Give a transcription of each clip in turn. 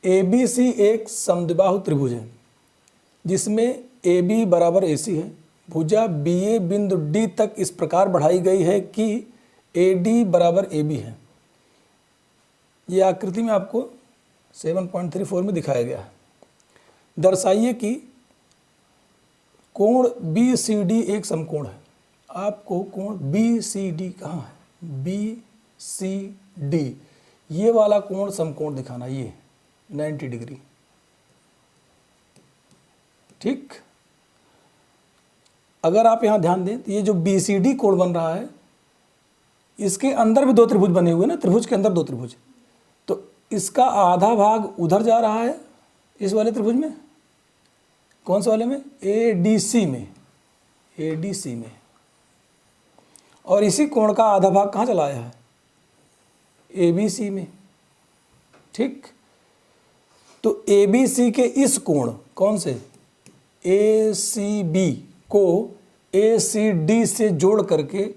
ABC एक समद्विबाहु त्रिभुज है जिसमें AB बराबर AC है। भुजा BA बिंदु D तक इस प्रकार बढ़ाई गई है कि AD बराबर AB है। ये आकृति में आपको 7.34 में दिखाया गया है। दर्शाइए कि कोण BCD एक समकोण है। आपको कोण BCD कहाँ है? BCD ये वाला कोण समकोण दिखाना, ये 90 डिग्री। ठीक, अगर आप यहां ध्यान दें तो ये जो BCD कोण बन रहा है इसके अंदर भी दो त्रिभुज बने हुए ना, त्रिभुज के अंदर दो त्रिभुज, तो इसका आधा भाग उधर जा रहा है इस वाले त्रिभुज में। कौन से वाले में? ADC में, ADC में। और इसी कोण का आधा भाग कहाँ चला आया है? ABC में। ठीक, तो ABC के इस कोण, कौन से? ACB को ACD से जोड़ करके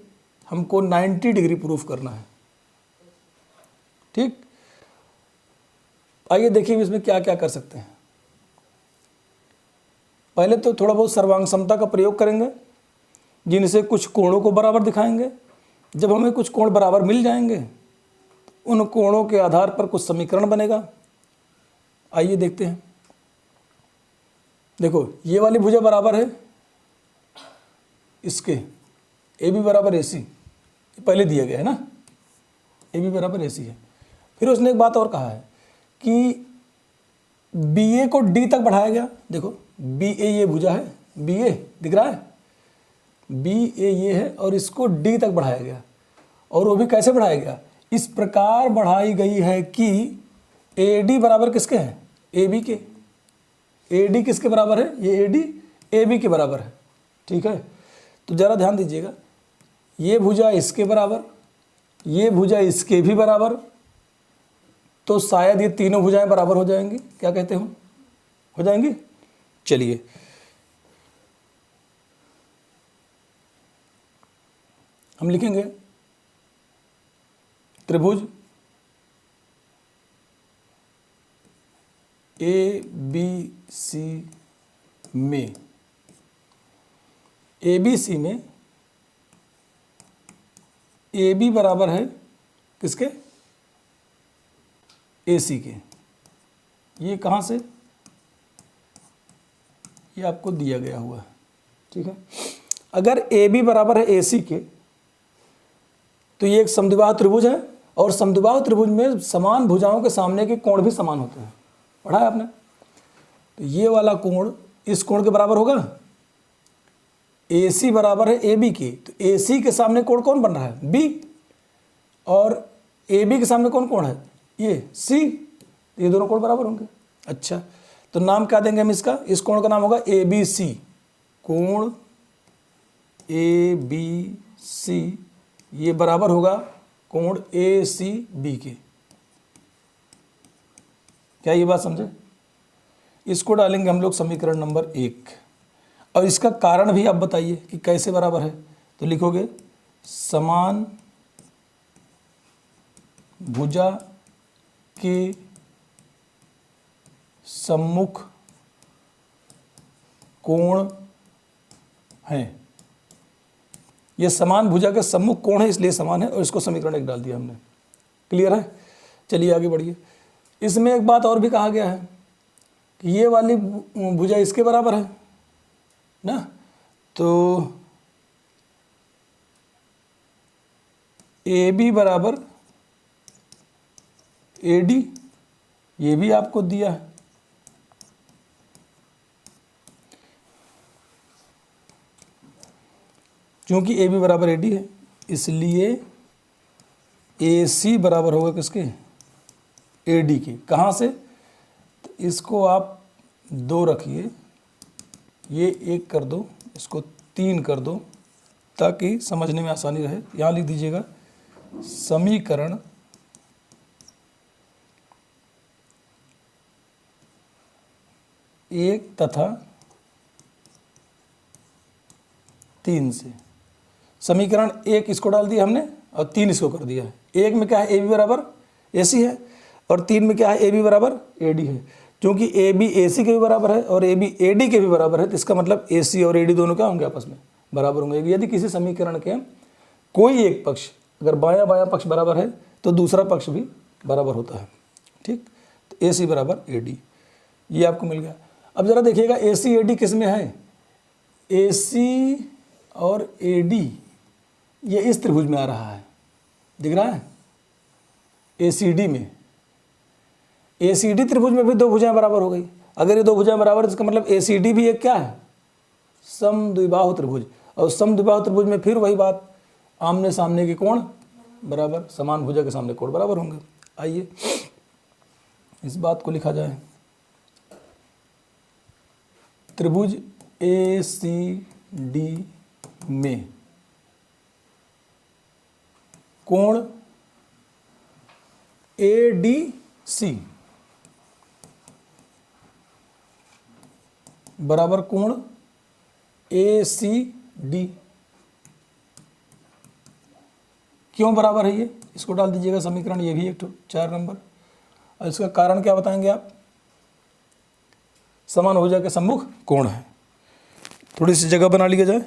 हमको 90 डिग्री प्रूफ करना है। ठीक, आइए देखिए इसमें क्या क्या कर सकते हैं। पहले तो थोड़ा बहुत सर्वांग समता का प्रयोग करेंगे, जिनसे कुछ कोणों को बराबर दिखाएंगे। जब हमें कुछ कोण बराबर मिल जाएंगे तो उन कोणों के आधार पर कुछ समीकरण बनेगा। आइए देखते हैं। देखो, ये वाली भुजा बराबर है इसके AB बराबर AC, पहले दिया गया है ना, AB बराबर AC है। फिर उसने एक बात और कहा है कि BA को D तक बढ़ाया गया। देखो BA ये भुजा है, BA दिख रहा है, BA ये है और इसको D तक बढ़ाया गया। और वो भी कैसे बढ़ाया गया? इस प्रकार बढ़ाई गई है कि AD बराबर किसके है? AB के। AD किसके बराबर है? ये AD AB के बराबर है। ठीक है, तो ज़रा ध्यान दीजिएगा, ये भुजा इसके बराबर, ये भुजा इसके भी बराबर, तो शायद ये तीनों भुजाएं बराबर हो जाएंगी। क्या कहते हो? हो जाएंगी? चलिए, हम लिखेंगे त्रिभुज ABC में, ABC में AB बराबर है किसके? AC के। ये कहाँ से? ये आपको दिया गया हुआ है। ठीक है, अगर AB बराबर है AC के तो ये एक समद्विबाहु त्रिभुज है, और समद्विबाहु त्रिभुज में समान भुजाओं के सामने के कोण भी समान होते हैं। पढ़ा है आपने? तो ये वाला कोण इस कोण के बराबर होगा। AC बराबर है AB के, तो AC के सामने कोण कौन बन रहा है? B, और AB के सामने कौन कोण है? ये C। ये दोनों कोण बराबर होंगे। अच्छा, तो नाम क्या देंगे हम इसका? इस कोण का नाम होगा ABC। कोण ABC ये बराबर होगा कोण ACB के। क्या ये बात समझे? इसको डालेंगे हम लोग समीकरण नंबर 1, और इसका कारण भी आप बताइए कि कैसे बराबर है। तो लिखोगे समान भुजा के सम्मुख कोण है। ये समान भुजा के सम्मुख कोण है, इसलिए समान है, और इसको समीकरण 1 डाल दिया हमने। क्लियर है? चलिए आगे बढ़िए। इसमें एक बात और भी कहा गया है कि ये वाली भुजा इसके बराबर है ना, तो AB बराबर AD, ये भी आपको दिया है। क्योंकि AB बराबर AD है, इसलिए AC बराबर होगा किसके? AD के। कहाँ से? तो इसको आप 2 रखिए, ये 1 कर दो, इसको 3 कर दो, ताकि समझने में आसानी रहे। यहाँ लिख दीजिएगा समीकरण 1 तथा 3 से। समीकरण 1 इसको डाल दिया हमने और 3 इसको कर दिया है। 1 में क्या है? AB बराबर AC है, और 3 में क्या है, ए बी बराबर ए डी है। क्योंकि ए बी ए सी के भी बराबर है और ए बी ए डी के भी बराबर है, तो इसका मतलब ए सी और ए डी दोनों क्या होंगे, आपस में बराबर होंगे। यदि किसी समीकरण के कोई एक पक्ष अगर बायां बायां पक्ष बराबर है तो दूसरा पक्ष भी बराबर होता है। ठीक, तो ए सी बराबर ए डी, ये आपको मिल गया। अब ज़रा देखिएगा ए सी ए डी किस में है, ए सी और ए डी ये इस त्रिभुज में आ रहा है, दिख रहा है, ए सी डी में। ए सी डी त्रिभुज में भी दो भुजाएं बराबर हो गई। अगर ये दो भुजाएं बराबर है तो इसका मतलब ए सी डी भी एक क्या है, समद्विबाहु त्रिभुज। और समद्विबाहु त्रिभुज में फिर वही बात, आमने सामने के कोण बराबर, समान भुजा के सामने कोण बराबर होंगे। आइए इस बात को लिखा जाए, त्रिभुज ए सी डी में कोण ए डी सी बराबर कोण ए सी डी। क्यों बराबर है ये, इसको डाल दीजिएगा समीकरण, ये भी एक 4 नंबर। और इसका कारण क्या बताएंगे आप, समान भुजा के सम्मुख कोण है। थोड़ी सी जगह बना लिया जाए,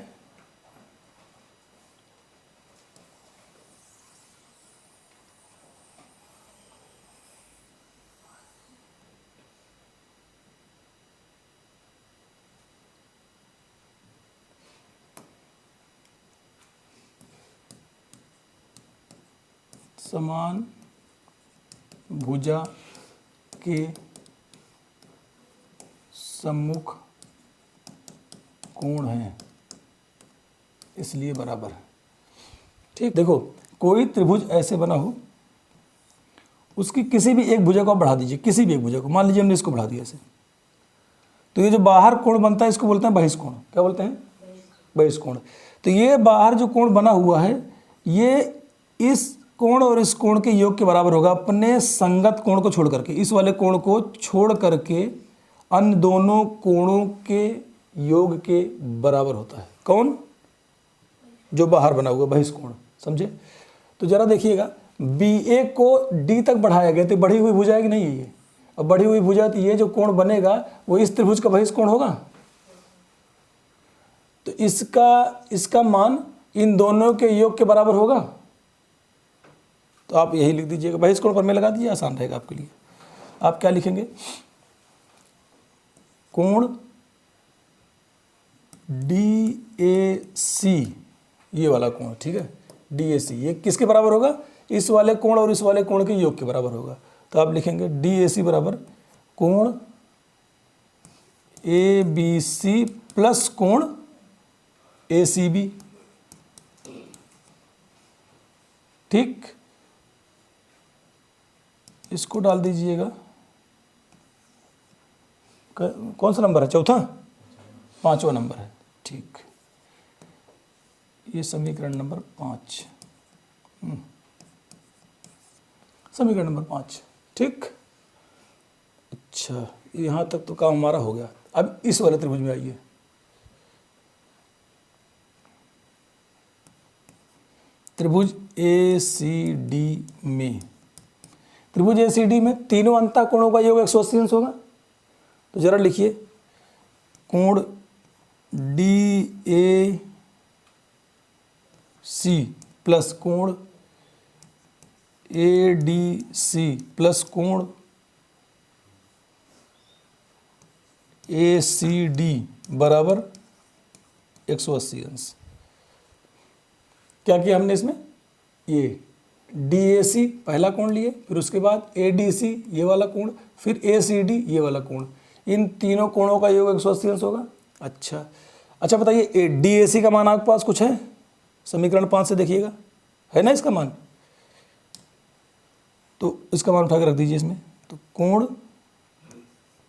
समान भुजा के सम्मुख कोण है इसलिए बराबर है। ठीक, देखो कोई त्रिभुज ऐसे बना हो, उसकी किसी भी एक भुजा को आप बढ़ा दीजिए, किसी भी एक भुजा को, मान लीजिए हमने इसको बढ़ा दिया ऐसे, तो ये जो बाहर कोण बनता है इसको बोलते हैं बहिष्कोण। क्या बोलते हैं, बहिष्कोण। तो ये बाहर जो कोण बना हुआ है ये इस कोण और इस कोण के योग के बराबर होगा, अपने संगत कोण को छोड़ करके, इस वाले कोण को छोड़ करके अन्य दोनों कोणों के योग के बराबर होता है। कौन, जो बाहर बना हुआ बहिष्कोण, समझे। तो जरा देखिएगा, बी ए को डी तक बढ़ाया गया, तो बढ़ी हुई भुजा है कि नहीं है ये। अब बढ़ी हुई भुजा, तो ये जो कोण बनेगा वो इस त्रिभुज का बहिष्कोण होगा। तो इसका मान इन दोनों के योग के बराबर होगा। तो आप यही लिख दीजिएगा, बहिष्कोण पर में लगा दीजिए, आसान रहेगा आपके लिए। आप क्या लिखेंगे, कोण डी ए सी, ये वाला कोण, ठीक है, डी ए सी, ये किसके बराबर होगा, इस वाले कोण और इस वाले कोण के योग के बराबर होगा। तो आप लिखेंगे डी ए सी बराबर कोण ए बी सी प्लस कोण ए सी बी। ठीक, इसको डाल दीजिएगा, कौन सा नंबर है, चौथा, 5वां नंबर है। ठीक, ये समीकरण नंबर 5, समीकरण नंबर 5। ठीक, अच्छा, यहाँ तक तो काम हमारा हो गया। अब इस वाले त्रिभुज में आइए, त्रिभुज ए सी डी में, त्रिभुज ए सी डी में तीनों अंतः कोणों का योग 180 अंश होगा। तो जरा लिखिए, कोण डी ए सी प्लस कोण ए डी सी प्लस कोण ए सी डी बराबर 180 अंश। क्या किया हमने इसमें, ये डी ए सी पहला कोण लिए, फिर उसके बाद ए डी सी ये वाला कोण, फिर ए सी डी ये वाला कोण, इन तीनों कोणों का योग 180 अंश होगा। अच्छा बताइए, डी ए सी का मान आपके पास कुछ है, समीकरण 5 से देखिएगा, है ना इसका मान, तो इसका मान उठा के रख दीजिए इसमें। तो कोण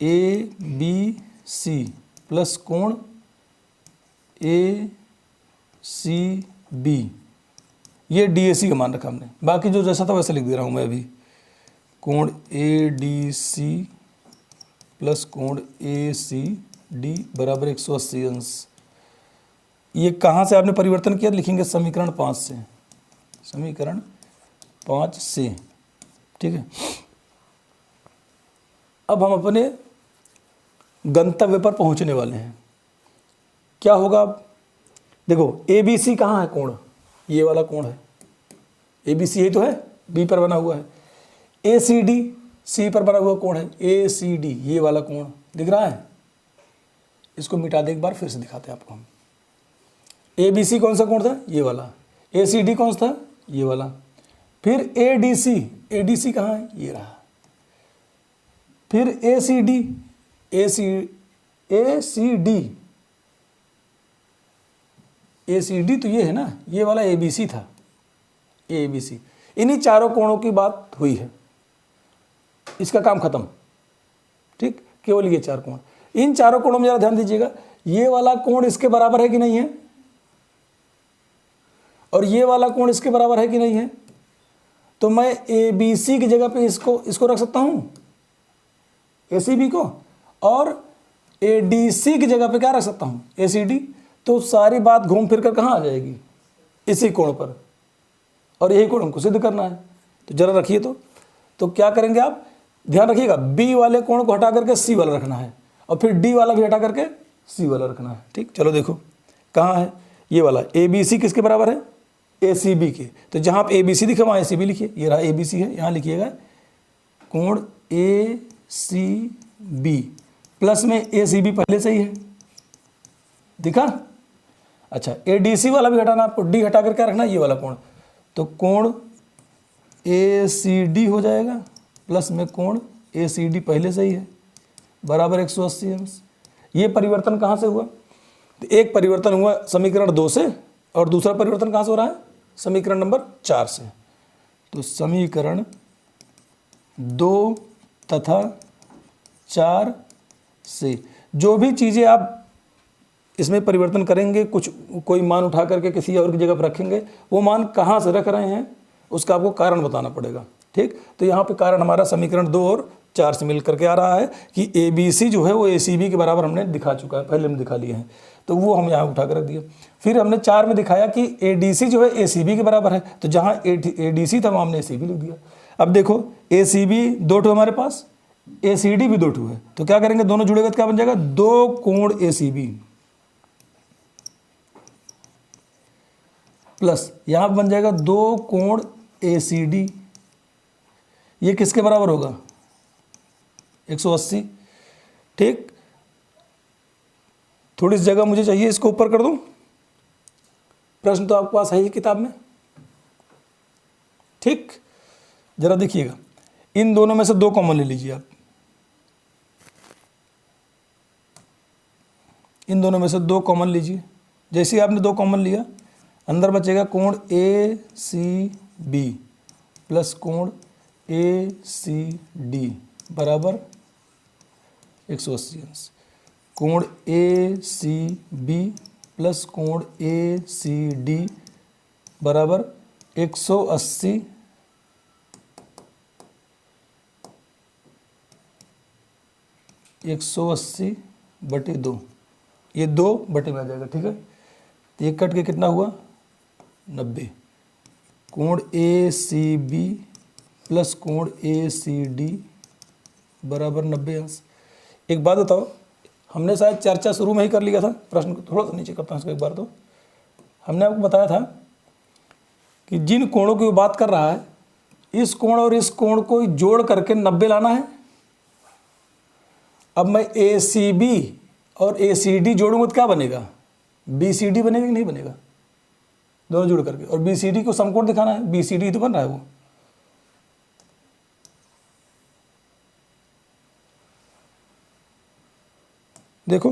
ए बी सी प्लस कोण ए सी बी, ये डी ए सी का मान रखा हमने, बाकी जो जैसा था वैसे लिख दे रहा हूँ मैं अभी। कोण ए डी सी प्लस कोण ए सी डी बराबर 180 अंश। ये कहाँ से आपने परिवर्तन किया, लिखेंगे समीकरण 5 से, समीकरण 5 से। ठीक है, अब हम अपने गंतव्य पर पहुंचने वाले हैं। क्या होगा अब? देखो ABC कहाँ है कोण? ये वाला कोण है। ABC यही तो है, B पर बना हुआ है। ACD C पर बना हुआ कोण है, ACD ये वाला कोण दिख रहा है। इसको मिटा दे एक बार, फिर से दिखाते हैं आपको हम। ABC कौन सा कोण था? ये वाला। ACD कौन सा था? ये वाला। फिर ADC कहाँ है? ये रहा। फिर ACD तो ये है ना, ये वाला ABC था, ABC। इन्हीं चारों कोणों की बात हुई है, इसका काम खत्म। ठीक, केवल ये चार कोण। इन चारों कोणों में जरा ध्यान दीजिएगा, ये वाला कोण इसके बराबर है कि नहीं है, और ये वाला कोण इसके बराबर है कि नहीं है। तो मैं ABC की जगह पे इसको रख सकता हूं, ACB को, और ADC की जगह पे क्या रख सकता हूं? ACD। तो सारी बात घूम फिर कर कहाँ आ जाएगी? इसी कोण पर, और यही कोण हमको सिद्ध करना है। तो जरा रखिए। तो क्या करेंगे आप? ध्यान रखिएगा, B वाले कोण को हटा करके C वाला रखना है, और फिर D वाला भी हटा करके C वाला रखना है। ठीक, चलो देखो कहाँ है ये वाला। ABC किसके बराबर है? ACB के। तो जहाँ आप ABC दिखे वहाँ ACB लिखिए। ये रहा ABC है, यहाँ लिखिएगा कोण ACB, प्लस में ACB पहले से ही है, दिखा? अच्छा, ADC वाला भी हटाना आपको, D हटा कर क्या रखना? ये वाला कोण। तो कोण ACD हो जाएगा, प्लस में कोण ACD पहले से ही है, बराबर 180 अंश। ये परिवर्तन कहाँ से हुआ? तो एक परिवर्तन हुआ समीकरण 2 से, और दूसरा परिवर्तन कहाँ से हो रहा है? समीकरण नंबर 4 से। तो समीकरण 2 तथा 4 से जो भी चीज़ें आप इसमें परिवर्तन करेंगे, कोई मान उठा करके किसी और की जगह पर रखेंगे, वो मान कहाँ से रख रहे हैं उसका आपको कारण बताना पड़ेगा। ठीक, तो यहाँ पे कारण हमारा समीकरण 2 और 4 से मिल करके आ रहा है कि ABC जो है वो ACB के बराबर हमने दिखा चुका है, पहले हम दिखा लिए हैं, तो वो हम यहाँ उठा कर रख दिए। फिर हमने 4 में दिखाया कि ADC जो है ACB के बराबर है, तो जहाँ ADC था वहाँ हमने ACB लिख दिया। अब देखो ACB 2 ठो हमारे पास, ACD भी 2 ठो है, तो क्या करेंगे? दोनों जुड़ेगा तो क्या बन जाएगा? 2 कोण ACB, प्लस यहाँ बन जाएगा 2 कोण ACD। ये किसके बराबर होगा? 180। ठीक, थोड़ी सी जगह मुझे चाहिए, इसको ऊपर कर दूं। प्रश्न तो आपके पास है ही किताब में। ठीक, जरा देखिएगा, इन दोनों में से 2 कॉमन ले लीजिए आप। इन दोनों में से 2 कॉमन लीजिए। जैसे ही आपने 2 कॉमन लिया, अंदर बचेगा कोण ACB प्लस कोण ACD बराबर 180 अंश। कोण ACB प्लस कोण ACD बराबर 180 बटे 2। ये 2 बटे में आ जाएगा। ठीक है, तो ये कट के कितना हुआ? 90। कोण ACB प्लस कोण ACD बराबर 90 अंश। एक बात बताओ, हमने शायद चर्चा शुरू में ही कर लिया था, प्रश्न को थोड़ा सा नीचे करता हूँ इसको एक बार। तो हमने आपको बताया था कि जिन कोणों की वो बात कर रहा है, इस कोण और इस कोण को जोड़ करके 90 लाना है। अब मैं ACB और ACD जोड़ूंगा तो क्या बनेगा? BCD बनेगा कि नहीं बनेगा? दोनों जुड़ करके, और BCD को समकोण दिखाना है, BCD तो बन रहा है वो। देखो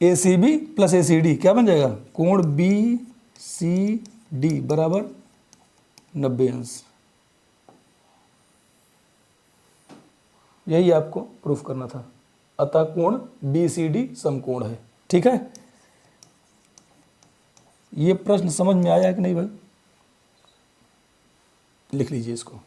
ACB प्लस ACD क्या बन जाएगा? कोण BCD बराबर 90 अंश। यही आपको प्रूफ करना था। अतः कोण BCD समकोण है। ठीक है, ये प्रश्न समझ में आया है कि नहीं भाई? लिख लीजिए इसको।